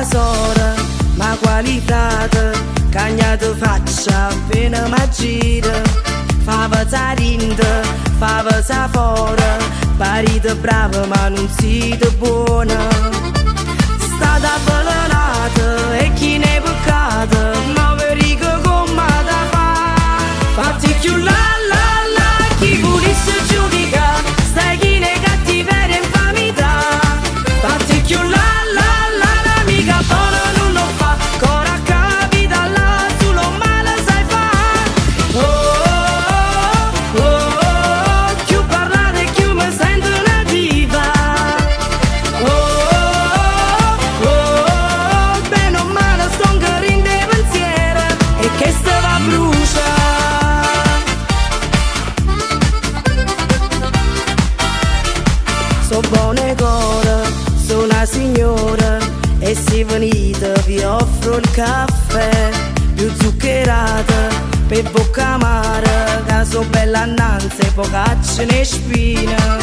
sora, ma qualità cagna te faccia appena mi gira. Fava zarinda, fava zafora, parita brava ma non siete buona. Stata avvelenata e chi ne è peccata, ma verica come da fa. Fatti più la la la, chi volesse giudicare, stai chi ne cattiveria e infamità. Fatti più la la la, l'amica buona non lo fa, cora capita là, tu lo male sai fa. Più parlate più mi sento una diva. Bene o male sto ancora in dei pensieri e che se va a bruciare. So buone core, sono una signora e se venite vi offro il caffè più zuccherata per bocca amara, che so bella annanza e focaccia ne spina.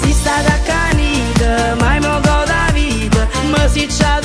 Si sta accanita, mai mo goda vita, ma si c'ha